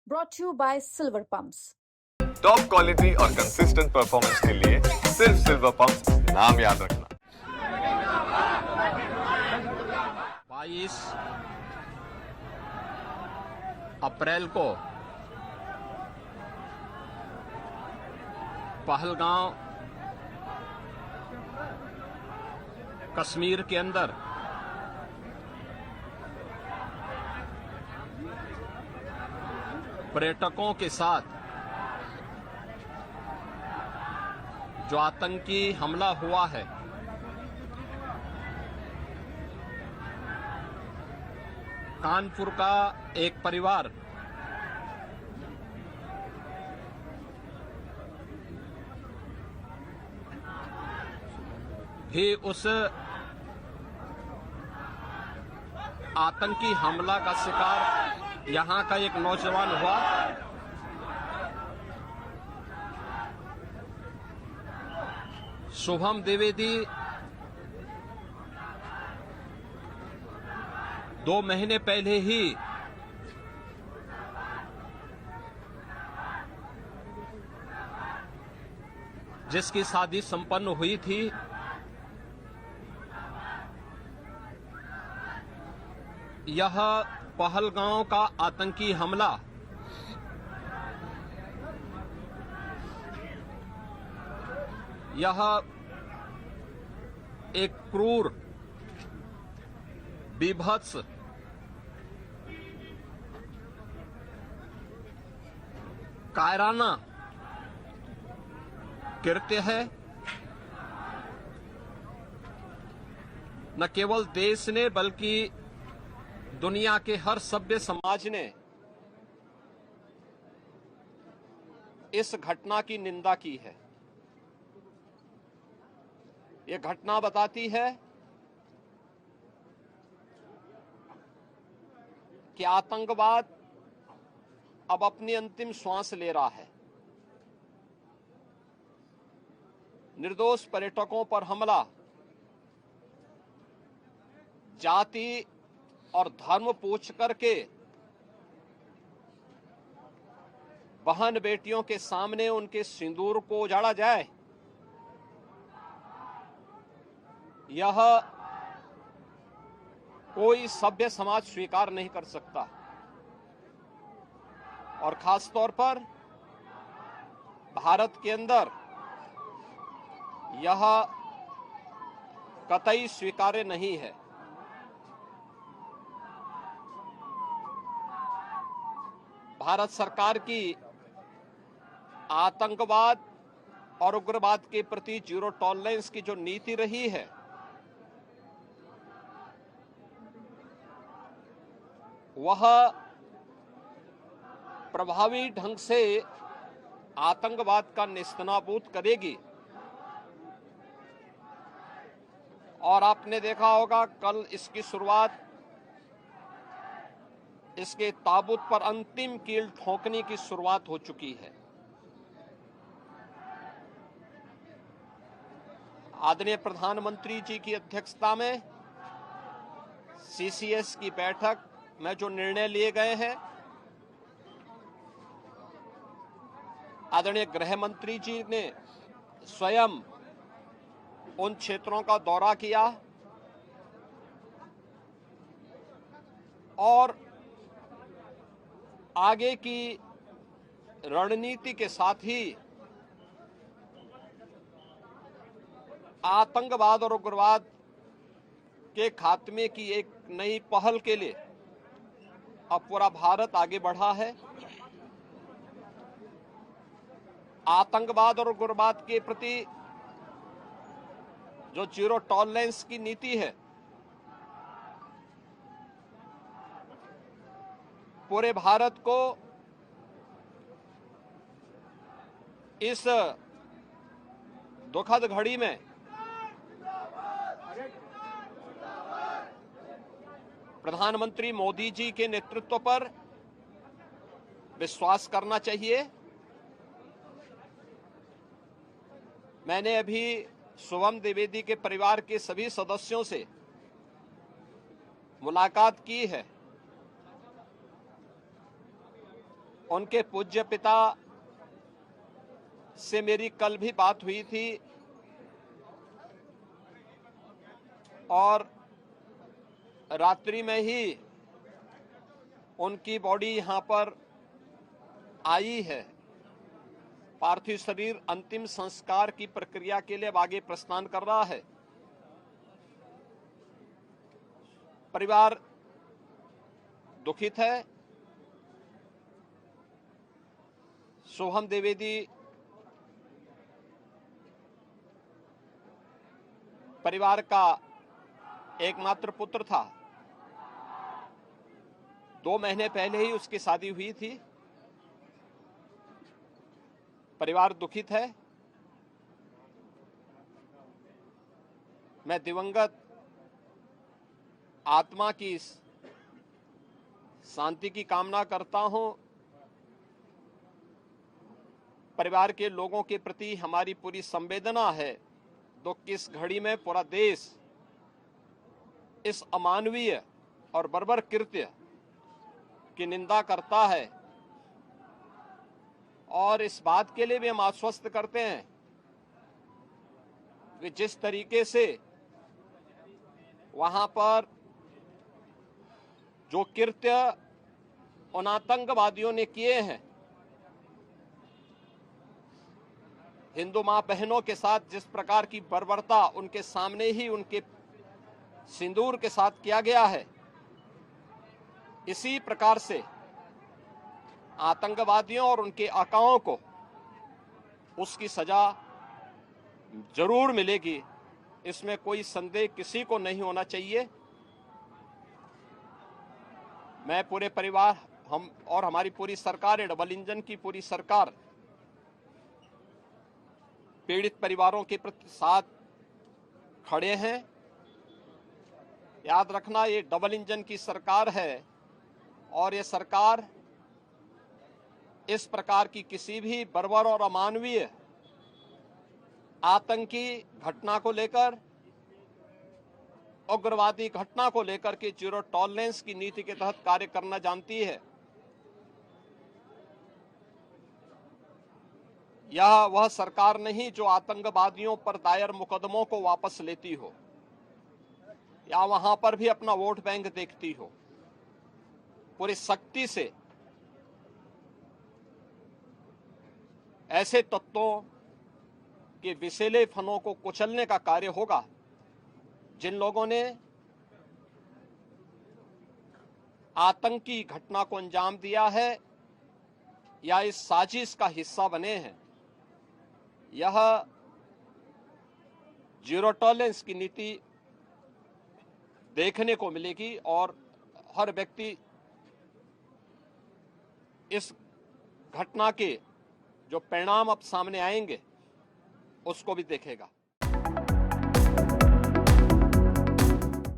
brought to you by Silver Pumps. Top quality और consistent performance के लिए सिर्फ सिल्वर पंप्स नाम याद रखना। 22 अप्रैल को पहलगांव कश्मीर के अंदर पर्यटकों के साथ जो आतंकी हमला हुआ है, कानपुर का एक परिवार भी उस आतंकी हमला का शिकार यहां का एक नौजवान हुआ। शुभम द्विवेदी 2 महीने पहले ही जिसकी शादी संपन्न हुई थी, यह पहलगांव का आतंकी हमला यह एक क्रूर, बीभत्स, कायराना कृत्य है। न केवल देश ने बल्कि दुनिया के हर सभ्य समाज ने इस घटना की निंदा की है। ये घटना बताती है कि आतंकवाद अब अपनी अंतिम श्वास ले रहा है। निर्दोष पर्यटकों पर हमला जाति और धर्म पूछ करके बहन बेटियों के सामने उनके सिंदूर को उजाड़ा जाए, यह कोई सभ्य समाज स्वीकार नहीं कर सकता। और खास तौर पर भारत के अंदर यह कतई स्वीकार्य नहीं है। भारत सरकार की आतंकवाद और उग्रवाद के प्रति जीरो टॉलरेंस की जो नीति रही है, वह प्रभावी ढंग से आतंकवाद का नेस्तनाबूद करेगी। और आपने देखा होगा, कल इसकी शुरुआत, इसके ताबूत पर अंतिम कील ठोकने की शुरुआत हो चुकी है। आदरणीय प्रधानमंत्री जी की अध्यक्षता में सीसीएस की बैठक में जो निर्णय लिए गए हैं, आदरणीय गृह मंत्री जी ने स्वयं उन क्षेत्रों का दौरा किया और आगे की रणनीति के साथ ही आतंकवाद और उग्रवाद के खात्मे की एक नई पहल के लिए अब पूरा भारत आगे बढ़ा है। आतंकवाद और उग्रवाद के प्रति जो जीरो टॉलरेंस की नीति है, पूरे भारत को इस दुखद घड़ी में प्रधानमंत्री मोदी जी के नेतृत्व पर विश्वास करना चाहिए। मैंने अभी शुभम द्विवेदी के परिवार के सभी सदस्यों से मुलाकात की है। उनके पूज्य पिता से मेरी कल भी बात हुई थी और रात्रि में ही उनकी बॉडी यहां पर आई है। पार्थिव शरीर अंतिम संस्कार की प्रक्रिया के लिए आगे प्रस्थान कर रहा है। परिवार दुखित है। सोहम द्विवेदी परिवार का एकमात्र पुत्र था। 2 महीने पहले ही उसकी शादी हुई थी। परिवार दुखित है। मैं दिवंगत आत्मा की शांति की कामना करता हूं। परिवार के लोगों के प्रति हमारी पूरी संवेदना है। दुख की इस घड़ी में पूरा देश इस अमानवीय और बर्बर कृत्य की निंदा करता है और इस बात के लिए भी हम आश्वस्त करते हैं कि जिस तरीके से वहां पर जो कृत्य उन आतंकवादियों ने किए हैं, हिंदू मां बहनों के साथ जिस प्रकार की बर्बरता उनके सामने ही उनके सिंदूर के साथ किया गया है, इसी प्रकार से आतंकवादियों और उनके आकाओं को उसकी सजा जरूर मिलेगी। इसमें कोई संदेह किसी को नहीं होना चाहिए। मैं पूरे परिवार, हम और हमारी पूरी सरकार, डबल इंजन की पूरी सरकार पीड़ित परिवारों के प्रति साथ खड़े हैं। याद रखना, ये डबल इंजन की सरकार है और ये सरकार इस प्रकार की किसी भी बर्बर और अमानवीय आतंकी घटना को लेकर, उग्रवादी घटना को लेकर के जीरो टॉलरेंस की नीति के तहत कार्य करना जानती है। यह वह सरकार नहीं जो आतंकवादियों पर दायर मुकदमों को वापस लेती हो या वहां पर भी अपना वोट बैंक देखती हो। पूरी सख्ती से ऐसे तत्वों के विषैले फनों को कुचलने का कार्य होगा जिन लोगों ने आतंकी घटना को अंजाम दिया है या इस साजिश का हिस्सा बने हैं। यह जीरो टॉलरेंस की नीति देखने को मिलेगी और हर व्यक्ति इस घटना के जो परिणाम अब सामने आएंगे उसको भी देखेगा।